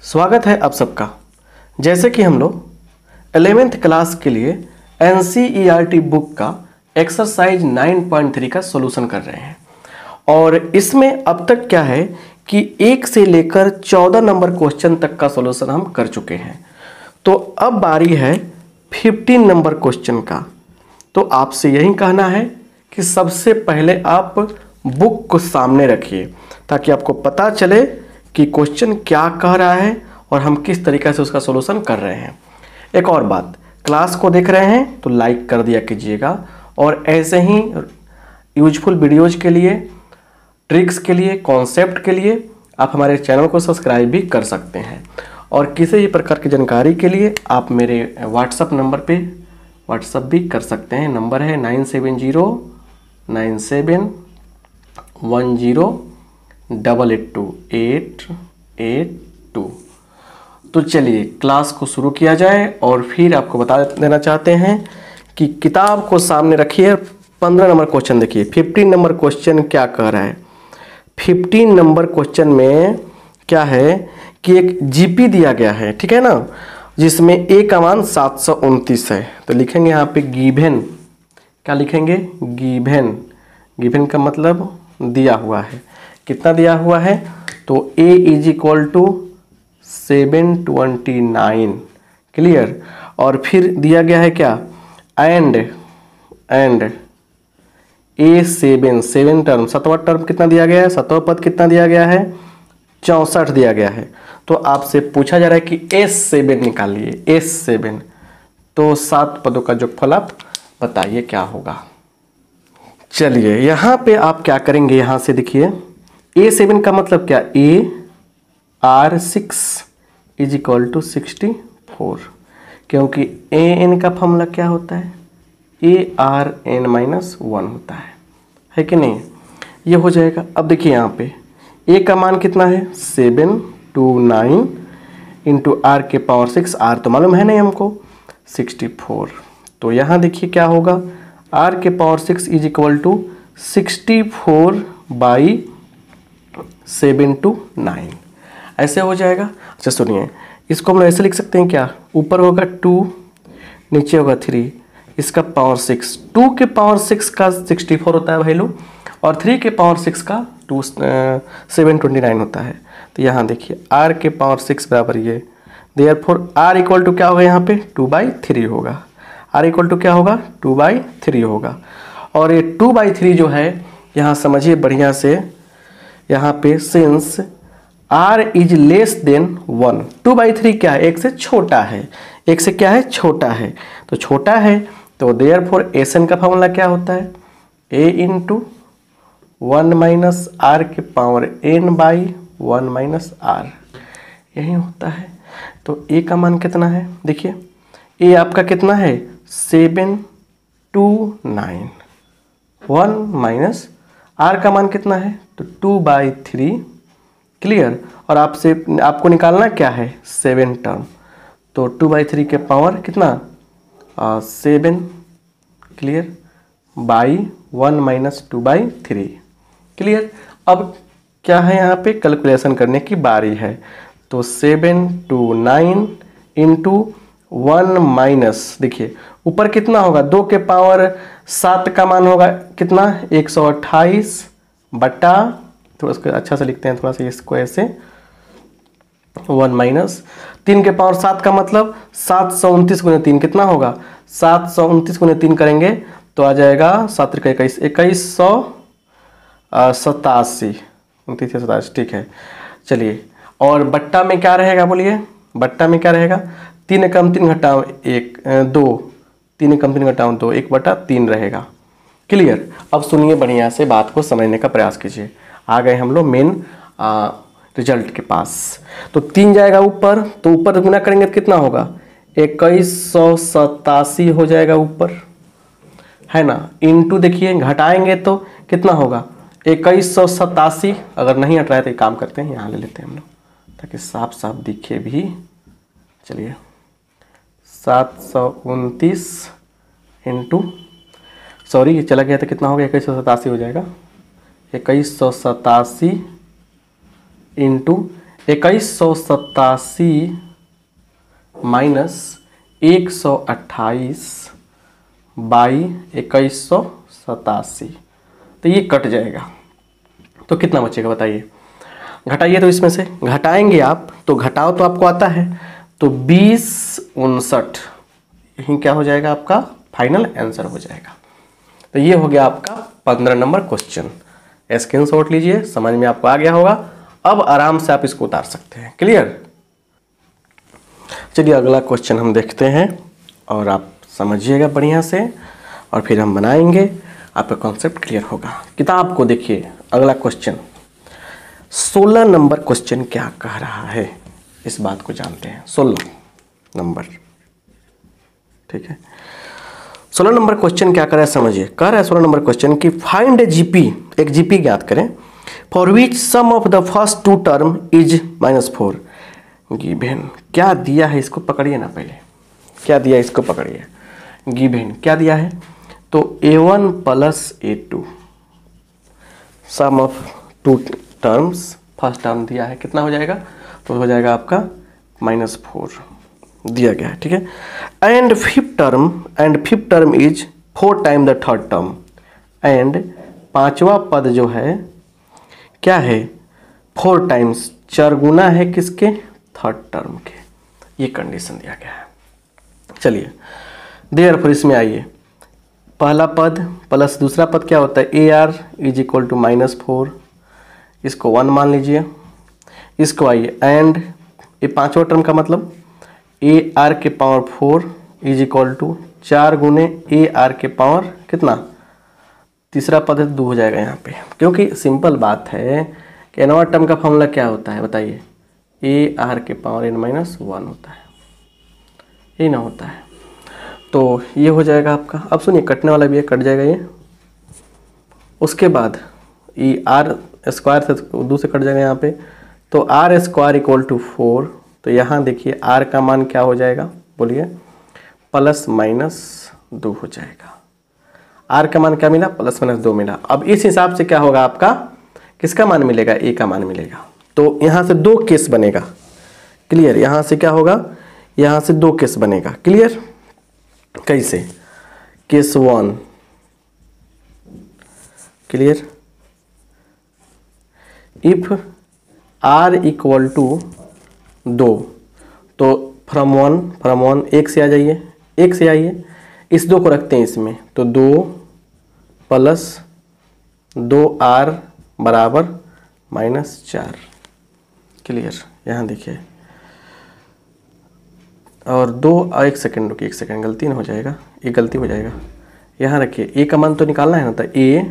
स्वागत है आप सबका। जैसे कि हम लोग 11th क्लास के लिए NCERT बुक का एक्सरसाइज 9.3 का सॉल्यूशन कर रहे हैं और इसमें अब तक क्या है कि 1 से लेकर 14 नंबर क्वेश्चन तक का सॉल्यूशन हम कर चुके हैं। तो अब बारी है 15 नंबर क्वेश्चन का। तो आपसे यही कहना है कि सबसे पहले आप बुक को सामने रखिए ताकि आपको पता चले कि क्वेश्चन क्या कह रहा है और हम किस तरीक़े से उसका सॉल्यूशन कर रहे हैं। एक और बात, क्लास को देख रहे हैं तो लाइक कर दिया कीजिएगा और ऐसे ही यूजफुल वीडियोज के लिए, ट्रिक्स के लिए, कॉन्सेप्ट के लिए आप हमारे चैनल को सब्सक्राइब भी कर सकते हैं। और किसी भी प्रकार की जानकारी के लिए आप मेरे व्हाट्सएप नंबर पे व्हाट्सएप भी कर सकते हैं। नंबर है 9709710882। तो चलिए क्लास को शुरू किया जाए और फिर आपको बता देना चाहते हैं कि किताब को सामने रखिए। 15 नंबर क्वेश्चन देखिए। 15 नंबर क्वेश्चन क्या कह रहा है? 15 नंबर क्वेश्चन में क्या है कि एक जीपी दिया गया है, ठीक है ना, जिसमें ए का मान 729 है। तो लिखेंगे यहाँ पे गिवन। क्या लिखेंगे? गिवन। गिवन का मतलब दिया हुआ है। कितना दिया हुआ है? तो ए इज इक्वल टू 729। क्लियर। और फिर दिया गया है क्या? एंड A7 टर्म, 7वां टर्म कितना दिया गया है? 7वां पद कितना दिया गया है? 64 दिया गया है। तो आपसे पूछा जा रहा है कि S7 निकालिए। S7 तो 7 पदों का जोगफल आप बताइए क्या होगा। चलिए यहाँ पे आप क्या करेंगे, यहाँ से देखिए A7 का मतलब क्या? AR6 इज इक्वल टू 64, क्योंकि AN का फॉर्मूला क्या होता है? ARN-1 होता है कि नहीं? ये हो जाएगा। अब देखिए यहाँ पे A का मान कितना है? 729 इंटू R के पावर 6। R तो मालूम है नहीं हमको, 64। तो यहाँ देखिए क्या होगा? R के पावर 6 इज इक्वल टू 64/729 ऐसे हो जाएगा। अच्छा सुनिए, इसको हम ऐसे लिख सकते हैं क्या? ऊपर होगा 2, नीचे होगा 3, इसका पावर 6। 2 के पावर 6 का 64 होता है वैल्यू और 3 के पावर 6 का 729 होता है। तो यहाँ देखिए R के पावर 6 बराबर ये, देयरफॉर R इक्वल टू क्या होगा? यहाँ पे 2/3 होगा। R इक्वल टू क्या होगा? 2/3 होगा। और ये 2/3 जो है, यहाँ समझिए बढ़िया से, यहाँ पे since R is less than 1, 2/3 क्या है? 1 से छोटा है। 1 से क्या है? छोटा है। तो छोटा है तो देयरफॉर एसन का फॉर्मूला क्या होता है? A इंटू 1 माइनस R के पावर n/1 - R, यही होता है। तो A का मान कितना है? देखिए A आपका कितना है? 729। 1 माइनस R का मान कितना है? तो 2/3। क्लियर। और आपको निकालना क्या है? 7 टर्म। तो 2/3 के पावर कितना? 7। क्लियर। By 1 minus 2/3। क्लियर। अब क्या है, यहाँ पे कैलकुलेशन करने की बारी है। तो 729 इंटू 1 माइनस, देखिए ऊपर कितना होगा? 2 के पावर 7 का मान होगा कितना? 128 बटा, थोड़ा इसको अच्छा से लिखते हैं, थोड़ा सा इसको ऐसे, 1 माइनस 3 के पावर 7 का मतलब 729 गुने 3 कितना होगा? 729 गुने 3 करेंगे तो आ जाएगा 7 × 21, 2187, 2987। ठीक है। चलिए, और बट्टा में क्या रहेगा बोलिए? बट्टा में क्या रहेगा? 3 कम 3 घटाओ 1 2, 3 कम 3 घटाओ 2, 1/3 रहेगा। क्लियर। अब सुनिए बढ़िया से, बात को समझने का प्रयास कीजिए। आ गए हम लोग मेन रिजल्ट के पास। तो 3 जाएगा ऊपर, तो ऊपर गुना करेंगे तो कितना होगा? 2187 हो जाएगा ऊपर, है ना। इंटू देखिए घटाएंगे तो कितना होगा? 2187। अगर नहीं हट रहा है तो एक काम करते हैं, यहाँ ले लेते हैं हम लोग ताकि साफ साफ दिखे भी। चलिए 729 इंटू, सॉरी ये चला गया तो कितना हो गया? 2187 हो जाएगा। 2187 इंटू 2187 माइनस 128 बाई 2187, तो ये कट जाएगा। तो कितना बचेगा बताइए, घटाइए। तो इसमें से घटाएंगे आप, तो घटाओ तो आपको आता है, तो 2059 यही क्या हो जाएगा, आपका फाइनल आंसर हो जाएगा। तो ये हो गया आपका 15 नंबर क्वेश्चन। स्क्रीनशॉट लीजिए, समझ में आपको आ गया होगा। अब आराम से आप इसको उतार सकते हैं। क्लियर? चलिए अगला क्वेश्चन हम देखते हैं और आप समझिएगा बढ़िया से, और फिर हम बनाएंगे, आपका कॉन्सेप्ट क्लियर होगा। किताब को देखिए, अगला क्वेश्चन 16 नंबर क्वेश्चन क्या कह रहा है, इस बात को जानते हैं। 16 नंबर, ठीक है। 16 नंबर क्वेश्चन क्या कर रहा है समझिए। कह रहा है 16 नंबर क्वेश्चन कि फाइंड ए जीपी, एक जीपी ज्ञात करें, for which sum of the first two term is -4 given. क्या दिया है इसको पकड़िए ना, पहले क्या दिया है इसको पकड़िए। गिवन क्या दिया है, तो a1 plus a2 sum of two terms, first term दिया है, कितना हो जाएगा, तो हो जाएगा आपका -4 दिया गया है, ठीक है। And fifth term is 4 time the third term, and पांचवा पद जो है क्या है, 4 टाइम्स, 4 गुना है किसके, थर्ड टर्म के। ये कंडीशन दिया गया है। चलिए देयरफॉर इसमें आइए, पहला पद प्लस दूसरा पद क्या होता है, AR इज इक्वल टू -4, इसको 1 मान लीजिए। इसको आइए एंड ये पांचवा टर्म का मतलब AR के पावर 4 इज इक्वल टू 4 गुने AR के पावर कितना, तीसरा पद 2 हो जाएगा यहाँ पे, क्योंकि सिंपल बात है कि नवा टर्म का फॉर्मूला क्या होता है बताइए, AR के पावर n-1 होता है, ये ना होता है। तो ये हो जाएगा आपका। अब सुनिए कटने वाला भी है, कट जाएगा ये। उसके बाद ये R स्क्वायर से 2 से कट जाएगा यहाँ पे, तो R स्क्वायर इक्वल टू 4, तो यहाँ देखिए R का मान क्या हो जाएगा बोलिए, ±2 हो जाएगा। R का मान क्या मिला, +-2 मिला। अब इस हिसाब से क्या होगा आपका, किसका मान मिलेगा, A का मान मिलेगा। तो यहाँ से 2 केस बनेगा। क्लियर? यहाँ से क्या होगा, यहाँ से 2 केस बनेगा। क्लियर? कैसे, case 1, clear, if R equal to 2, तो फ्रॉम वन 1 से आ जाइए, 1 से आइए, इस 2 को रखते हैं इसमें, तो 2 + 2R बराबर -4। क्लियर? यहाँ देखिए, और 2 1 सेकेंड रुकिए, 1 सेकेंड, गलती ना हो जाएगा, ये गलती हो जाएगा। यहाँ रखिए, A का मान तो निकालना है ना, तो A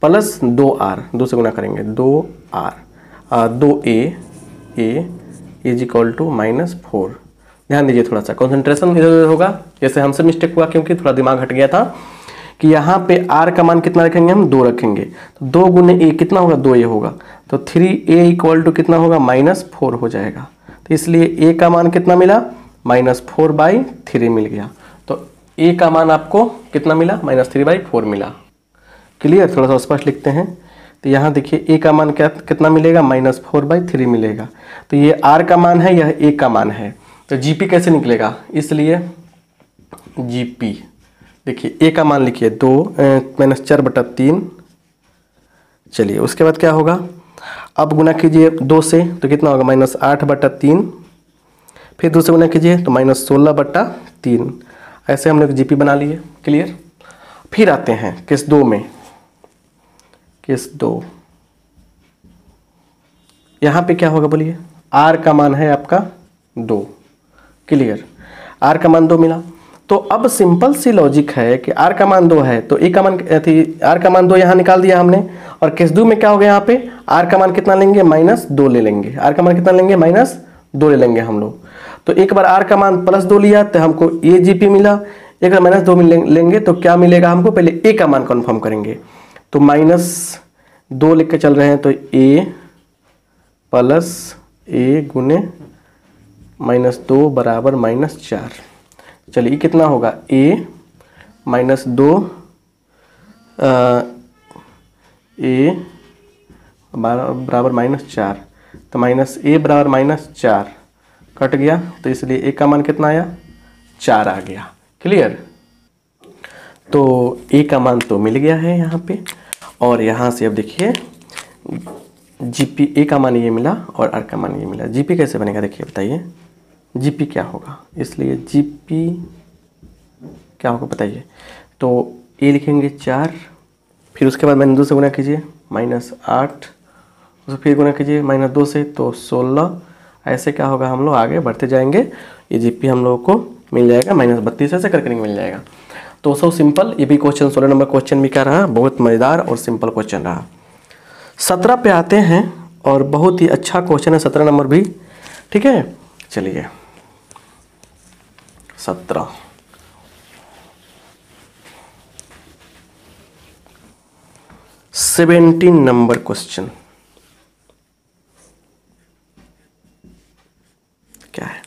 + 2R, 2 से गुना करेंगे, 2R 2A is equal to -4। ध्यान दीजिए, थोड़ा सा कंसंट्रेशन इधर होगा, जैसे हमसे मिस्टेक हुआ क्योंकि थोड़ा दिमाग हट गया था कि यहाँ पे R का मान कितना रखेंगे, हम 2 रखेंगे, तो 2 गुने A कितना होगा, 2A होगा, तो 3A इक्वल टू कितना होगा, -4 हो जाएगा। तो इसलिए A का मान कितना मिला, -4/3 मिल गया। तो A का मान आपको कितना मिला, -3/4 मिला। क्लियर? थोड़ा सा स्पष्ट लिखते हैं, तो यहाँ देखिए A का मान क्या कितना मिलेगा, -4/3 मिलेगा। तो ये R का मान है, यह A का मान है, तो GP कैसे निकलेगा, इसलिए GP देखिए A का मान लिखिए 2 -4/3। चलिए उसके बाद क्या होगा, अब गुना कीजिए 2 से, तो कितना होगा, -8/3, फिर 2 से गुना कीजिए तो -16/3। ऐसे हम लोग GP बना लिए। क्लियर? फिर आते हैं केस 2 में। केस 2 यहाँ पे क्या होगा बोलिए, R का मान है आपका 2। क्लियर? R का मान 2 मिला, तो अब सिंपल सी लॉजिक है कि R का मान 2 है, तो A का मान R का मान 2 यहाँ निकाल दिया हमने। और केस 2 में क्या हो गया, यहाँ पे R का मान कितना लेंगे, -2 ले लेंगे। R का मान कितना लेंगे, -2 ले लेंगे हम लोग। तो एक बार R का मान +2 लिया तो हमको A GP मिला, एक बार -2 लेंगे तो क्या मिलेगा हमको, पहले A का मान कन्फर्म करेंगे। तो -2 लेके चल रहे हैं, तो A + A गुने -2 बराबर -4। चलिए कितना होगा, A -2 A बराबर -4, तो तो माइनस ए बराबर -4 कट गया, तो इसलिए ए का मान कितना आया 4 आ गया। क्लियर। तो ए का मान तो मिल गया है यहाँ पे, और यहाँ से अब देखिए जीपी ए का मान ये मिला और आर का मान ये मिला। जीपी कैसे बनेगा देखिए, बताइए जीपी क्या होगा। इसलिए जीपी क्या होगा बताइए। तो ए लिखेंगे 4, फिर उसके बाद -2 से गुना कीजिए -8, उसको फिर गुना कीजिए -2 से तो 16। ऐसे क्या होगा, हम लोग आगे बढ़ते जाएंगे, ये जीपी हम लोगों को मिल जाएगा -32 ऐसे करके मिल जाएगा। तो सो सिंपल, ये भी क्वेश्चन 16 नंबर क्वेश्चन भी क्या रहा, बहुत मज़ेदार और सिंपल क्वेश्चन रहा। 17 पे आते हैं, और बहुत ही अच्छा क्वेश्चन है 17 नंबर भी। ठीक है, चलिए 17 17 नंबर क्वेश्चन क्या है,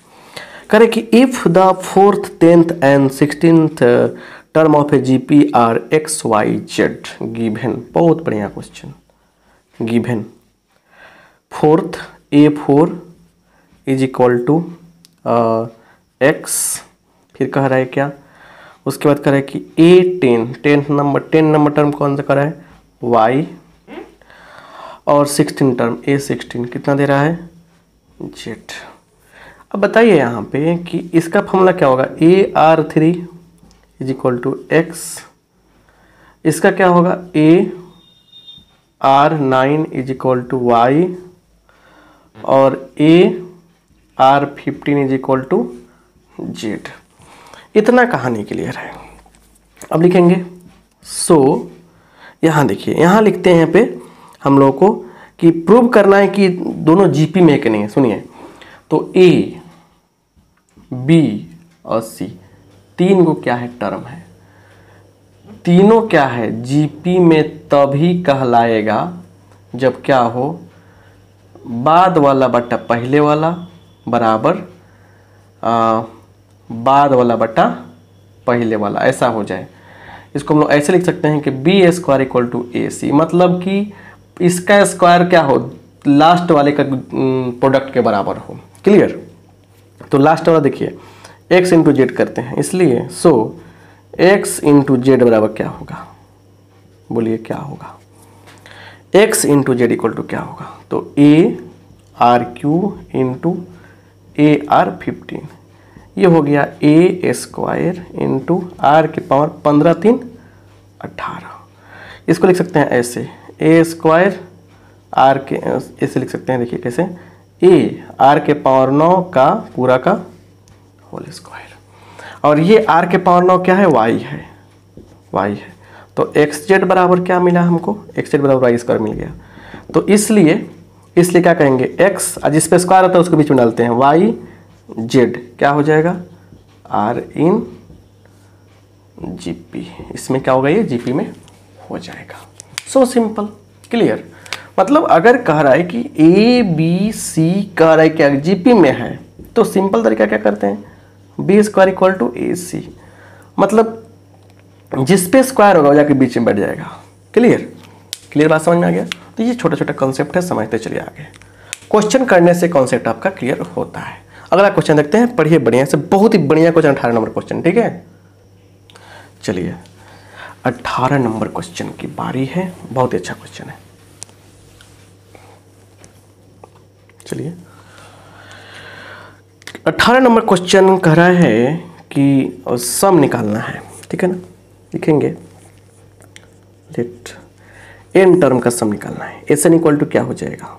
करे कि if the 4th 10th and 16th term of a GP are x y z given. बहुत बढ़िया क्वेश्चन। Given 4th A4 is equal to x, फिर कह रहा है क्या, उसके बाद कह रहा है कि A10 नंबर टर्म कौन सा कर रहा है y, और 16 टर्म A16 कितना दे रहा है z। अब बताइए यहाँ पे कि इसका फॉर्मूला क्या होगा, AR3 is equal to x, इसका क्या होगा AR9 is equal to Y, और AR15 is equal to Z. इतना कहानी क्लियर है। अब लिखेंगे यहाँ देखिए, यहाँ लिखते हैं यहाँ पे हम लोगों को कि प्रूव करना है कि दोनों जीपी में है कि नहीं है। सुनिए, तो ए बी और सी तीन को क्या है टर्म है, तीनों क्या है जीपी में तभी कहलाएगा जब क्या हो, बाद वाला बटा पहले वाला बराबर बाद वाला बटा पहले वाला, ऐसा हो जाए। इसको हम लोग ऐसे लिख सकते हैं कि बी स्क्वायर इक्वल टू ए सी, मतलब कि इसका स्क्वायर क्या हो, लास्ट वाले का प्रोडक्ट के बराबर हो। क्लियर। तो लास्ट वाला देखिए x इंटू जेड करते हैं, इसलिए x इंटू जेड बराबर क्या होगा, बोलिए क्या होगा, x into z equal to क्या होगा, तो AR3 इंटू AR15, ये हो गया a स्क्वायर इंटू आर के पावर 15 3 18। इसको लिख सकते हैं ऐसे a स्क्वायर आर के, ऐसे लिख सकते हैं, देखिए कैसे, a आर के पावर 9 का पूरा का होल स्क्वायर, और ये आर के पावर 9 क्या है, y है। तो एक्स जेड बराबर क्या मिला हमको, एक्स जेड बराबर वाई स्क्वायर मिल गया। तो इसलिए क्या कहेंगे, x जिस पे स्क्वायर होता है उसको बीच में डालते हैं, y जेड क्या हो जाएगा आर इन जीपी, इसमें क्या होगा, ये जीपी में हो जाएगा। So simple. क्लियर। मतलब अगर कह रहा है कि ए बी सी कह रहा है क्या जीपी में है, तो सिंपल तरीका क्या करते हैं, बी स्क्वायर इक्वल टू ए सी, मतलब जिस पे स्क्वायर होगा वो जाके बीच में बैठ जाएगा। क्लियर बात समझ में आ गया। तो ये छोटा छोटा कॉन्सेप्ट है, समझते चलिए आगे। क्वेश्चन करने से कॉन्सेप्ट आपका क्लियर होता है। अगला क्वेश्चन देखते हैं, पढ़िए बढ़िया से, बहुत ही बढ़िया क्वेश्चन 18 नंबर क्वेश्चन। ठीक है, चलिए 18 नंबर क्वेश्चन की बारी है, बहुत ही अच्छा क्वेश्चन है। चलिए 18 नंबर क्वेश्चन कह रहा है कि सम निकालना है, ठीक है ना। लिखेंगे लेट एन टर्म का सम निकालना है। एस एन इक्वल टू क्या हो जाएगा,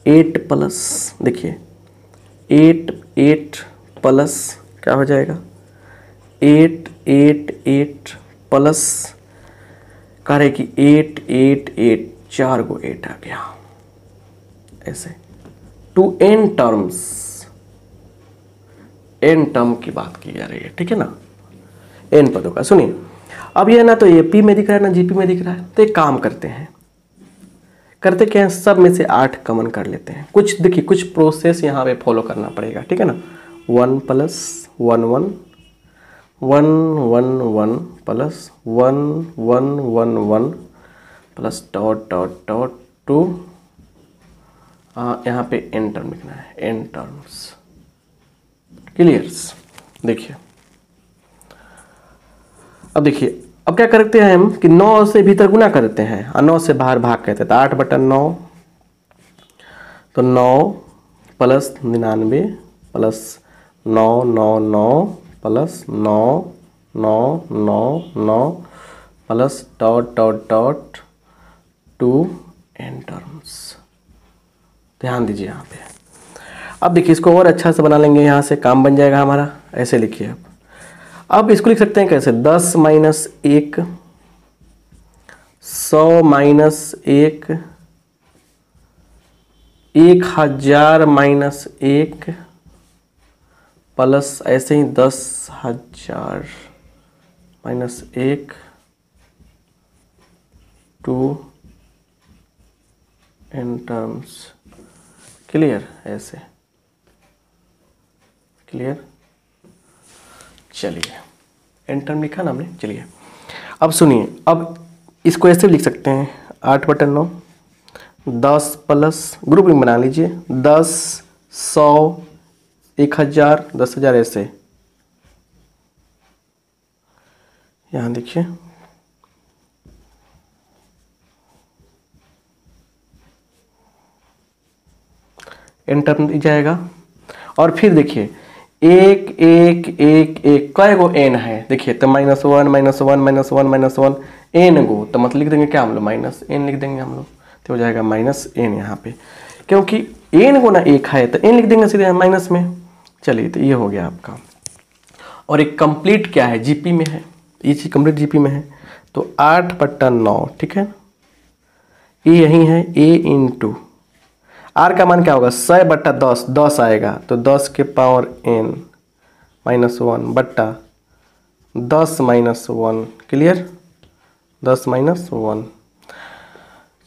8 प्लस, देखिए 8 प्लस क्या हो जाएगा, 8 प्लस कह रहे कि 8 4 को 8 आ गया, ऐसे to n terms, n term की बात की जा रही है, ठीक है ना, एन पदों का। सुनिए अब ये ना तो एपी में दिख रहा है ना जीपी में दिख रहा है, तो एक काम करते हैं, करते क्या है, सब में से 8 कॉमन कर लेते हैं। कुछ देखिए कुछ प्रोसेस यहाँ पे फॉलो करना पड़ेगा, ठीक है ना। 1 plus 1 1 1 1 1 plus 1 1 1 1 plus dot dot dot 2 यहाँ पे एन टर्म लिखना है, एन टर्म्स। क्लियर्स। देखिए अब देखिए, अब क्या करते हैं हम कि 9 से भीतर गुना करते हैं और 9 से बाहर भाग कहते हैं, तो 8/9, तो 9 plus 99 plus 9 9 9 plus 9 9 9 9 plus dot dot dot 2 n terms. ध्यान दीजिए यहाँ पे। अब देखिए इसको और अच्छा से बना लेंगे, यहाँ से काम बन जाएगा हमारा। ऐसे लिखिए अब इसको लिख सकते हैं कैसे, 10 माइनस 1, 100 माइनस 1, 1000 माइनस 1 प्लस ऐसे ही 10,000 माइनस 1 2 एन टर्म्स। क्लियर? ऐसे क्लियर। चलिए एन टर्म लिखा ना हमने। चलिए अब सुनिए, अब इसको ऐसे भी लिख सकते हैं 8/9, 10 प्लस ग्रुपिंग बना लीजिए, 10 100 1000 10,000 ऐसे। यहाँ देखिए एन टर्म दी जाएगा। और फिर देखिए 1 1 1 1 कई गो एन है, देखिए तो -1 -1 -1 -1 एन गो, तो मतलब लिख देंगे क्या हम लोग, माइनस एन लिख देंगे हम लोग, तो हो जाएगा माइनस एन यहाँ पे, क्योंकि एन गो ना 1 है तो एन लिख देंगे सीधे माइनस में। चलिए तो ये हो गया आपका। और एक कंप्लीट क्या है, जीपी में है, ये चीज कंप्लीट जीपी में है, तो 8/9, ठीक है। ये यही है a इंटू आर का मान क्या होगा, 100/10, 10 आएगा तो 10 के पावर n -1 बट्टा 10 -1। क्लियर? 10 -1।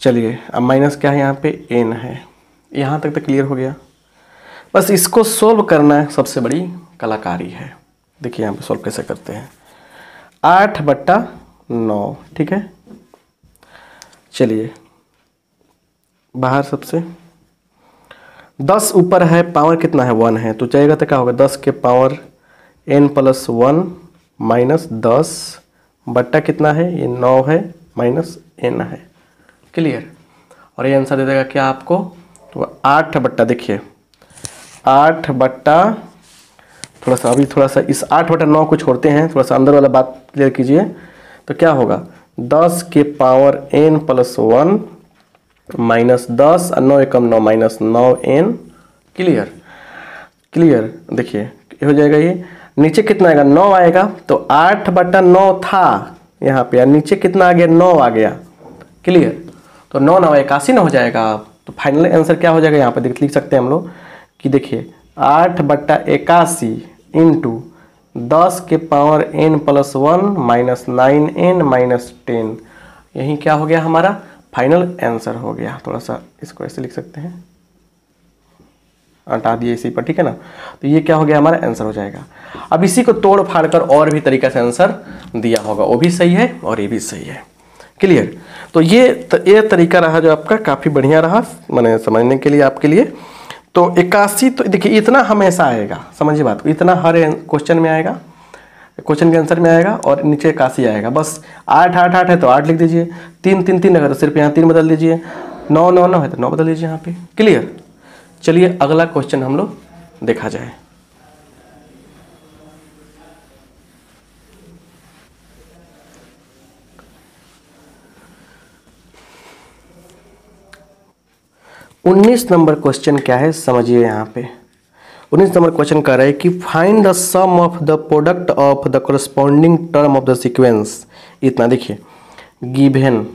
चलिए अब माइनस क्या है यहाँ पे, n है। यहाँ तक तो क्लियर हो गया। बस इसको सोल्व करना है, सबसे बड़ी कलाकारी है। देखिए यहाँ पे सोल्व कैसे करते हैं, 8/9, ठीक है। चलिए बाहर सबसे 10 ऊपर है, पावर कितना है, 1 है, तो चाहिएगा तो क्या होगा, 10 के पावर n + 1 माइनस 10 बट्टा कितना है, ये 9 है माइनस n है। क्लियर? और ये आंसर दे देगा क्या आपको, तो 8 देखिए 8 थोड़ा सा अभी थोड़ा सा इस 8/9 को छोड़ते हैं, थोड़ा सा अंदर वाला बात क्लियर कीजिए। तो क्या होगा, 10 के पावर n + 1 माइनस 10 और 9 एकम 9 माइनस 9n। क्लियर? क्लियर। देखिए हो जाएगा, ये नीचे कितना आएगा, 9 आएगा, तो 8/9 था यहाँ पे, और नीचे कितना आ गया, 9 आ गया। क्लियर? तो 9 9 81 ना हो जाएगा। तो फाइनल आंसर क्या हो जाएगा, यहाँ पे लिख सकते हैं हम लोग कि देखिए 8/81 इंटू 10 के power n + 1 minus 9n minus 10, यही क्या हो गया हमारा फाइनल आंसर हो गया। थोड़ा सा इसको ऐसे लिख सकते हैं, हटा दिए इसी पर, ठीक है ना। तो ये क्या हो गया, हमारा आंसर हो जाएगा। अब इसी को तोड़ फाड़ कर और भी तरीका से आंसर दिया होगा, वो भी सही है और ये भी सही है। क्लियर? तो ये तरीका रहा जो आपका काफ़ी बढ़िया रहा मैंने समझने के लिए आपके लिए। तो 81, तो देखिए इतना हमेशा आएगा, समझिए बात को, इतना हर क्वेश्चन में आएगा, क्वेश्चन के आंसर में आएगा, और नीचे 81 आएगा। बस 8 8 8 है तो 8 लिख दीजिए, 3 3 3 अगर तो सिर्फ यहाँ 3 बदल दीजिए, 9 9 9 है तो 9 बदल दीजिए यहाँ पे। क्लियर? चलिए अगला क्वेश्चन हम लोग देखा जाए। उन्नीस नंबर क्वेश्चन क्या है समझिए। यहाँ पे 19 नंबर क्वेश्चन कह रहा है कि find the sum of the product of the corresponding term of the sequence. इतना देखिए, गिवन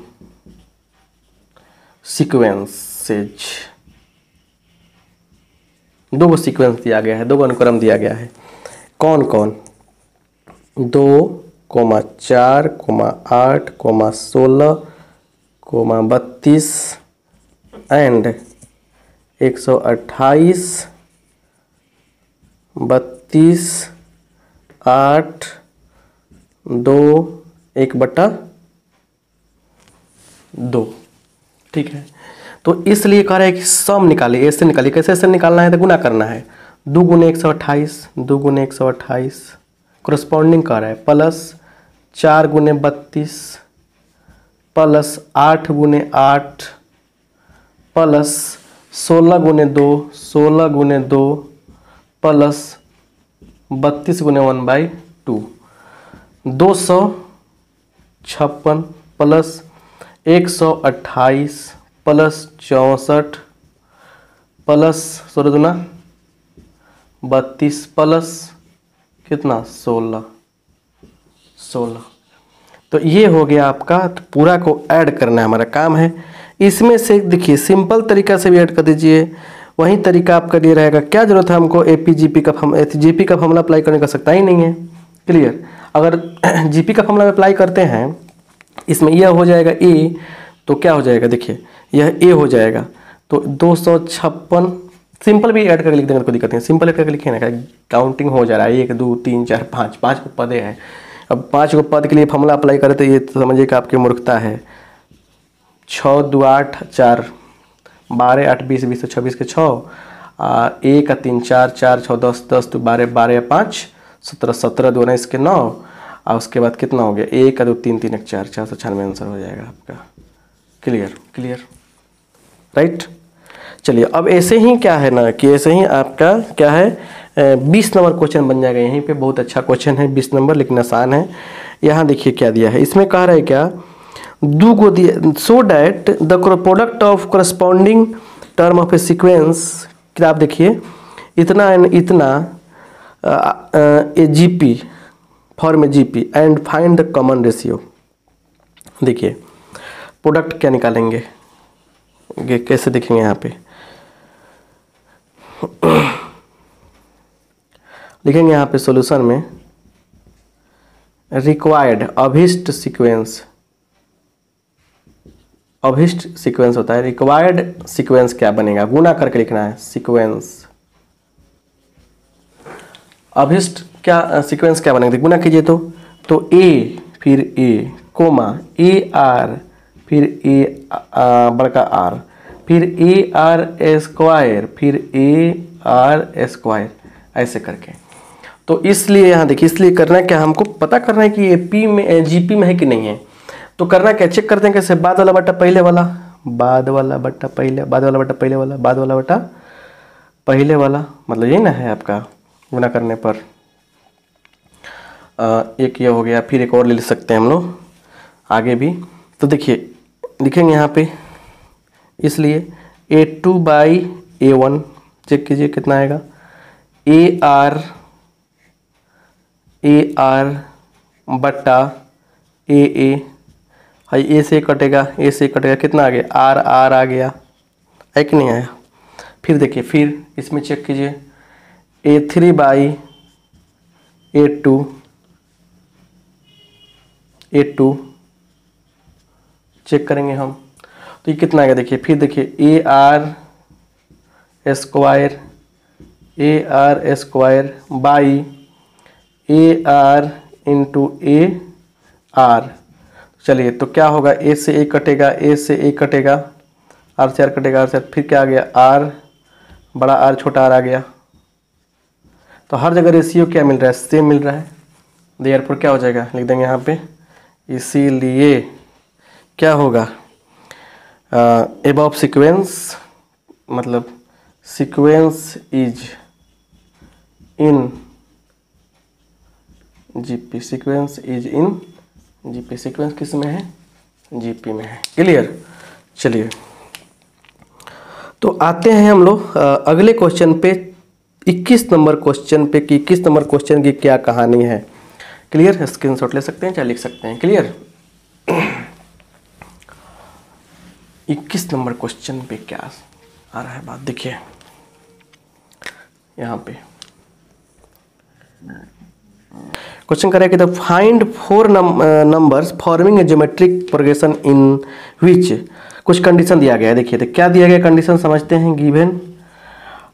सीक्वेंसेज, दो सीक्वेंस दिया गया है, दो अनुक्रम दिया गया है। कौन कौन, 2, 4, 8, 16, 32 एंड 128, 32, 8, 2, 1/2। ठीक है, तो इसलिए कह रहा है कि सम निकालिए, ऐसे निकालिए। कैसे ऐसे निकालना है? तो गुना करना है। 2 गुने 128, 2 गुने 128 कोरस्पॉन्डिंग कह रहा है, प्लस 4 गुने 32 प्लस 8 गुने 8 प्लस 16 गुने 2, 16 गुने 2 प्लस 32 गुने 1/2, 256 प्लस 128 प्लस 64 प्लस 16 दूना 32 प्लस कितना 16। तो ये हो गया आपका। तो पूरा को ऐड करना है, हमारा काम है। इसमें से देखिए सिंपल तरीका से भी ऐड कर दीजिए, वही तरीका आपका दिया रहेगा। क्या जरूरत है हमको जीपी का फॉर्मूला अप्लाई करने का? सकता ही नहीं है। क्लियर? अगर जीपी का फॉर्मूला अप्लाई करते हैं, इसमें यह हो जाएगा ए, तो क्या हो जाएगा? देखिए यह ए हो जाएगा, तो 256 सिंपल भी ऐड करके लिख देंगे, कोई दिक्कत नहीं। सिंपल ऐड करके लिखे ना, काउंटिंग हो जा रहा है। 1 2 3 4 5 5 पदे हैं। अब 5 को पद के लिए फॉर्मूला अप्लाई करें तो ये तो समझिए कि आपकी मूर्खता है। 6 2 8 4 12 8 20 20 26 के 6 1 3 4 4 6 10 10 2 12 12 5 17 17 2 19 के 9 और उसके बाद कितना हो गया? 1 2 3 3 1 4 496 आंसर हो जाएगा आपका। Clear right. चलिए अब ऐसे ही क्या है ना कि ऐसे ही आपका क्या है 20 नंबर क्वेश्चन बन जाएगा। यहीं पे बहुत अच्छा क्वेश्चन है 20 नंबर, लेकिन आसान है। यहाँ देखिए क्या दिया है, इसमें कह रहा है क्या, दो को दिया, so that the product of corresponding term of A sequence. किताब देखिए, इतना एंड इतना ए GP form A GP and find the common ratio. देखिए प्रोडक्ट क्या निकालेंगे, ये कैसे देखेंगे यहाँ पे लिखेंगे यहाँ पे सॉल्यूशन में रिक्वायर्ड अभिष्ट सीक्वेंस होता है। रिक्वायर्ड सीक्वेंस क्या बनेगा, गुना करके लिखना है सीक्वेंस। अभिष्ट क्या सीक्वेंस क्या बनेगा, गुना कीजिए तो ए फिर ए कोमा ए आर फिर ए बड़का आर फिर ए आर स्क्वायर फिर ए आर स्क्वायर, ऐसे करके। तो इसलिए यहाँ देखिए, इसलिए करना है क्या, हमको पता करना है कि ये पी में जीपी में है कि नहीं है। तो करना क्या, चेक करते हैं कैसे, बाद वाला बटा पहले वाला, बाद वाला बटा पहले, बाद वाला बटा पहले वाला, बाद वाला बटा पहले वाला, मतलब यही ना है आपका गुना करने पर। एक ये हो गया, फिर एक और ले सकते हैं हम लोग आगे भी। तो देखिए लिखेंगे यहाँ पे, इसलिए A2/A1 चेक कीजिए कितना आएगा, AR बटा AA, हाई ए से कटेगा, ए से कटेगा, कितना आ गया आर आ गया, है कि नहीं आया। फिर देखिए, फिर इसमें चेक कीजिए A3/A2 चेक करेंगे हम, तो ये कितना आएगा देखिए। फिर देखिए AR square by AR into AR। चलिए तो क्या होगा, ए से ए कटेगा, ए से ए कटेगा, आर से आर कटेगा, आर से फिर क्या आ गया, आर बड़ा आर छोटा आर आ गया। तो हर जगह रेशियो क्या मिल रहा है, सेम मिल रहा है। देयरफॉर क्या हो जाएगा, लिख देंगे यहाँ पे, इसीलिए क्या होगा, एबव सीक्वेंस मतलब sequence is in GP, sequence is in GP, sequence किस में है, जीपी में है। क्लियर। चलिए तो आते हैं हम लोग अगले क्वेश्चन पे, 21 नंबर क्वेश्चन पे कि 21 नंबर क्वेश्चन की क्या कहानी है। क्लियर, स्क्रीनशॉट ले सकते हैं चाहे लिख सकते हैं। क्लियर। 21 नंबर क्वेश्चन पे क्या आ रहा है बात, देखिए यहाँ पे क्वेश्चन करें कि the find 4 numbers forming a geometric progression in which, कुछ कंडीशन दिया गया है। देखिए तो क्या दिया गया कंडीशन समझते हैं। Given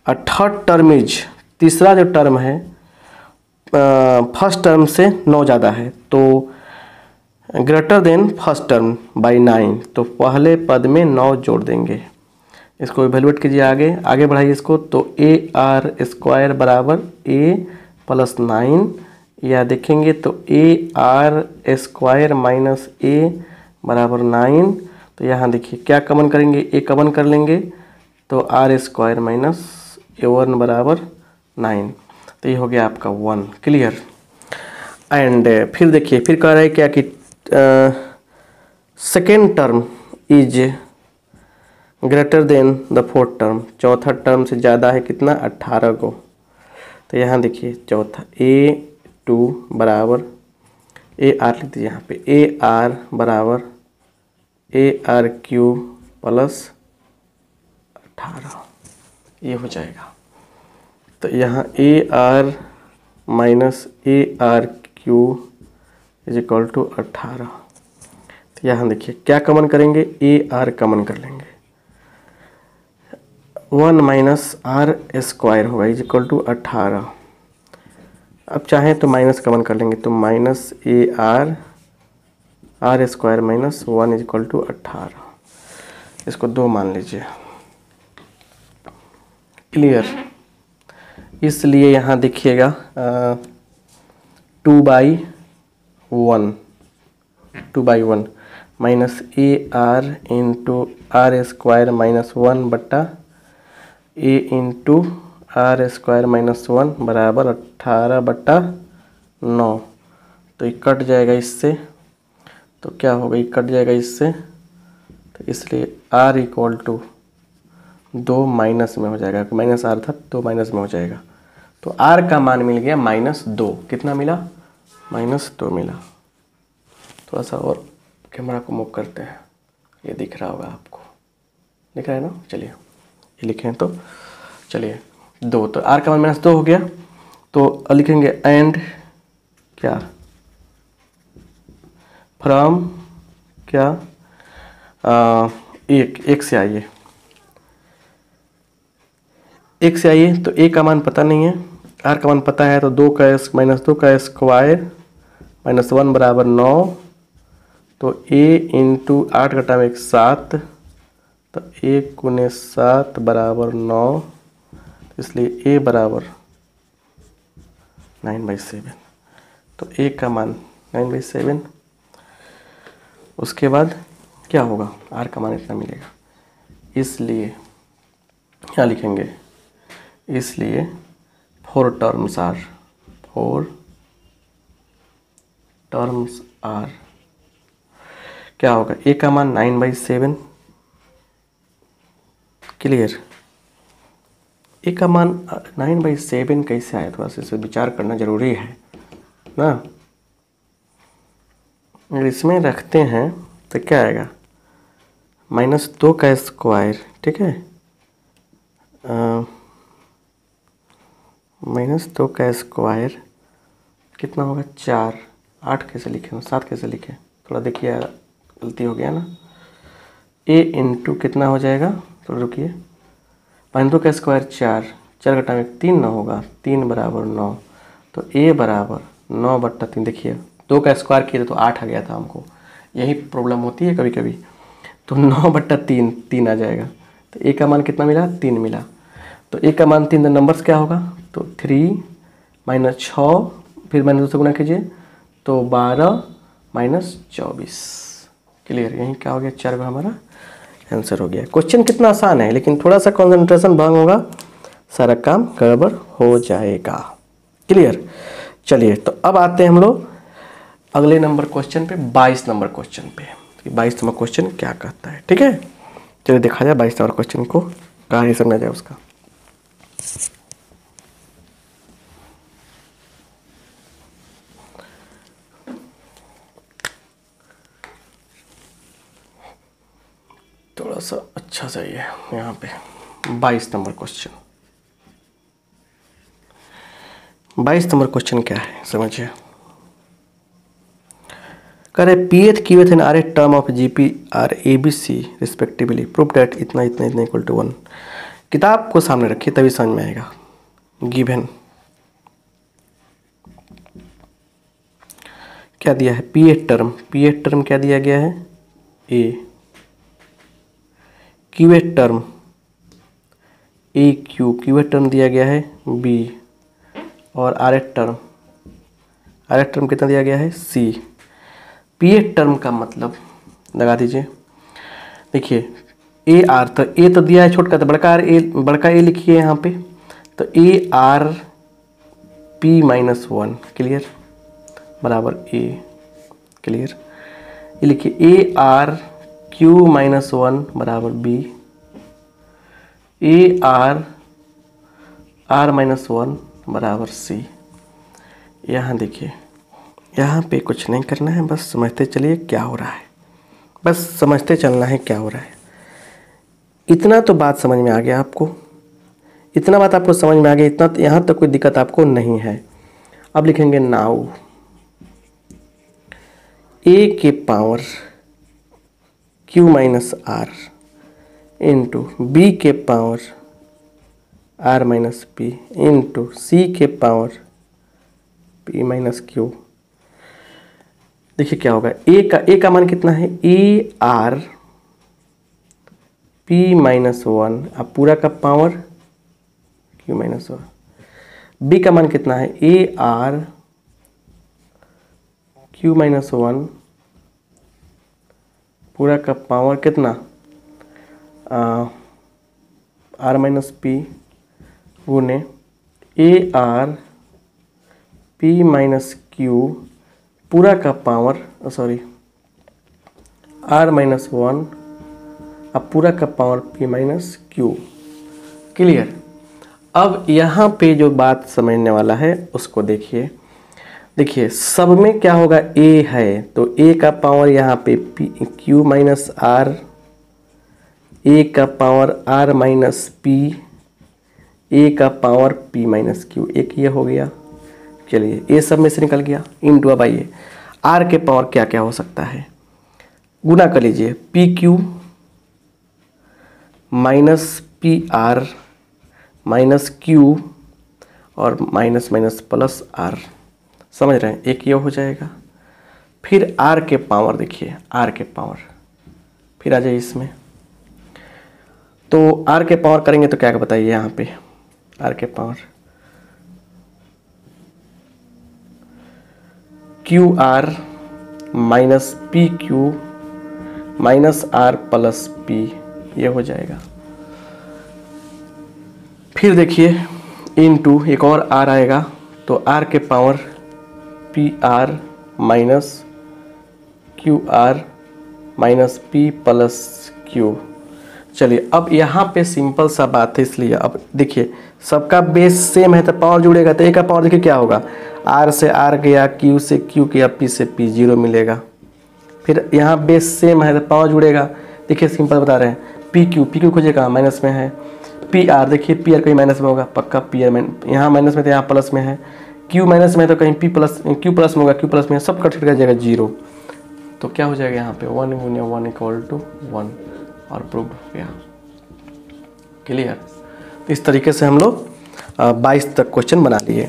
a third term is, तीसरा जो टर्म है फर्स्ट टर्म से 9 ज़्यादा है, तो greater than first term by 9, तो पहले पद में 9 जोड़ देंगे। इसको इवेलुएट कीजिए, आगे आगे बढ़ाइए इसको। तो ए आर स्क्वायर बराबर ए प्लस 9, या देखेंगे तो ए आर स्क्वायर माइनस ए बराबर 9। तो यहाँ देखिए क्या कमन करेंगे, ए कमन कर लेंगे तो आर स्क्वायर माइनस ए 1 बराबर 9। तो ये हो गया आपका 1। क्लियर। एंड फिर देखिए फिर कह रहा है क्या कि second term is greater than the fourth term, चौथा टर्म से ज़्यादा है कितना, 18 को। तो यहाँ देखिए चौथा A2 बराबर ए आर लिख दीजिए यहाँ पे, ए आर बराबर ए आर क्यू प्लस 18, ये हो जाएगा। तो यहाँ a r minus a r q is equal to 18। तो यहाँ देखिए क्या कमन करेंगे, ए आर कमन कर लेंगे, 1 माइनस आर स्क्वायर होगा इज इक्वल टू 18। अब चाहें तो माइनस कमन कर लेंगे, तो minus a r square minus 1 is equal to 18। इसको 2 मान लीजिए। क्लियर। इसलिए यहाँ देखिएगा 2/1 minus a r into r square minus 1 बट्टा a into r square minus 1 बराबर 18/9। तो ये कट जाएगा इससे, तो क्या होगा, ये कट जाएगा इससे, तो इसलिए आर इक्वल टू 2 माइनस में हो जाएगा, माइनस आर था 2 माइनस में हो जाएगा। तो आर का मान मिल गया -2। कितना मिला, -2 मिला। थोड़ा सा और कैमरा को मूव करते हैं, ये दिख रहा होगा आपको, दिख रहा है ना। चलिए ये लिखें तो, चलिए 2, तो आर का मान -2 हो गया। तो लिखेंगे एंड क्या, फ्रॉम क्या, एक से आइए, एक से आइए। तो ए का मान पता नहीं है, आर का मान पता है, तो 2 का स्क्वायर माइनस 1 बराबर 9। तो ए इंटू 8 घटा में 1 7, तो 1 गुने 7 बराबर 9, इसलिए ए बराबर 9/7। तो ए का मान 9/7। उसके बाद क्या होगा, आर का मान इतना मिलेगा, इसलिए क्या लिखेंगे, इसलिए 4 टर्म्स आर क्या होगा, ए का मान 9/7। क्लियर। ए का मान 9/7 कैसे आया, थोड़ा सा इस पर विचार करना जरूरी है ना। अगर इसमें रखते हैं तो क्या आएगा, -2 का स्क्वायर, ठीक है, -2 का स्क्वायर कितना होगा, 4। 8 कैसे लिखे, 7 कैसे लिखे, थोड़ा देखिए गलती हो गया ना। ए इंटू कितना हो जाएगा, थोड़ा रुकिए, -2 का स्क्वायर 4, 4 घटा में 3 ना होगा, 3 बराबर 9। तो ए बराबर 9/3। देखिए 2 का स्क्वायर किया तो 8 आ गया था हमको, यही प्रॉब्लम होती है कभी कभी। तो 9/3 3 आ जाएगा। तो ए का मान कितना मिला, 3 मिला। तो ए का मान 3, नंबर्स क्या होगा, तो 3 - 6, फिर -2 से गुना कीजिए, तो 12 - 24। क्लियर। यही क्या हो गया, 4 का हमारा आंसर हो गया। क्वेश्चन कितना आसान है, लेकिन थोड़ा सा कंसंट्रेशन भंग होगा, सारा काम गड़बड़ हो जाएगा। क्लियर। चलिए तो अब आते हैं हम लोग अगले नंबर क्वेश्चन पे, 22 नंबर क्वेश्चन पे। 22 नंबर क्वेश्चन क्या कहता है, ठीक है। चलिए देखा जाए 22 नंबर क्वेश्चन को, कहानी समझा जाए उसका। थोड़ा सा अच्छा चाहिए यहाँ पे। 22 नंबर क्वेश्चन, 22 नंबर क्वेश्चन क्या है समझिए। कह रहे pth qth and r a term of GP are a b c respectively, prove that इतना इतना इतना इक्वल टू 1। किताब को सामने रखिए तभी समझ में आएगा। गिवन क्या दिया है, पीएच टर्म क्या दिया गया है, ए। क्यूएच टर्म ए क्यू क्यू टर्म दिया गया है बी, और आर एच टर्म कितना दिया गया है सी। पी ए टर्म का मतलब लगा दीजिए। देखिए ए आर, तो ए तो दिया है छोटका, तो बड़का ए लिखिए यहाँ पे, तो A R P minus 1 clear बराबर ए क्लियर। ये लिखिए ए आर क्यू माइनस 1 बराबर बी, ए आर माइनस 1 बराबर सी। यहाँ देखिए, यहाँ पे कुछ नहीं करना है, बस समझते चलिए क्या हो रहा है, बस समझते चलना है क्या हो रहा है। इतना तो बात समझ में आ गया आपको, इतना बात आपको समझ में आ गया, इतना यहाँ तक कोई दिक्कत आपको नहीं है। अब लिखेंगे नाउ ए के power q minus r into b के power r minus p into c के पावर पी माइनस क्यू। देखिए क्या होगा, ए का मान कितना है ए आर पी माइनस 1, अब पूरा का पावर क्यू माइनस 1। बी का मान कितना है ए आर क्यू माइनस 1 पूरा का पावर कितना आर माइनस पी गुने A R P minus Q पूरा का पावर आर माइनस 1 अब पूरा का power P minus Q clear. अब यहाँ पे जो बात समझने वाला है उसको देखिए। देखिए सब में क्या होगा, ए है तो ए का पावर यहाँ पे पी क्यू माइनस आर, ए का पावर आर माइनस पी, ए का पावर पी माइनस क्यू, एक ये हो गया। चलिए ये सब में से निकल गया इनटू। अब आइए आर के पावर क्या क्या हो सकता है, गुना कर लीजिए P q minus P R minus Q और माइनस माइनस प्लस आर, समझ रहे हैं, एक ये हो जाएगा। फिर आर के पावर, देखिए आर के पावर फिर आ जाइए इसमें, तो आर के पावर करेंगे तो क्या बताइए यहाँ पे आर के power q r minus p q minus r plus p, ये हो जाएगा। फिर देखिए इनटू एक और आर आएगा, तो आर के power P R minus Q r minus P plus Q. चलिए अब यहाँ पे सिंपल सा बात है, इसलिए अब देखिए सबका बेस सेम है तो पावर जुड़ेगा, तो ए का पावर देखिए क्या होगा, आर से आर गया, क्यू से क्यू गया, पी से पी, 0 मिलेगा। फिर यहाँ बेस सेम है तो पावर जुड़ेगा, देखिए सिंपल बता रहे हैं, पी क्यू खोजिएगा माइनस में है, पी आर देखिए पी आर कहीं माइनस में होगा पक्का, पी आर यहाँ माइनस में तो यहाँ प्लस में है, क्यू माइनस में तो कहीं पी प्लस क्यू प्लस में होगा, क्यू प्लस में सब कट कर जाएगा 0, तो क्या हो जाएगा यहाँ पे 1 गुने 1 इक्वल टू 1 और प्रूव्ड हो गया क्लियर। इस तरीके से हम लोग 22 तक क्वेश्चन बना लिए।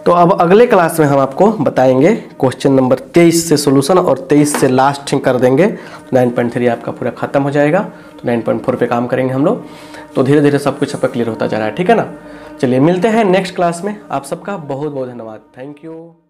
तो अब अगले क्लास में हम आपको बताएंगे क्वेश्चन नंबर 23 से सॉल्यूशन और 23 से लास्ट कर देंगे, 9.3 आपका पूरा खत्म हो जाएगा। तो 9.4 पे काम करेंगे हम लोग, तो धीरे धीरे सब कुछ आपका क्लियर होता जा रहा है, ठीक है ना। चलिए मिलते हैं नेक्स्ट क्लास में, आप सबका बहुत बहुत धन्यवाद, थैंक यू।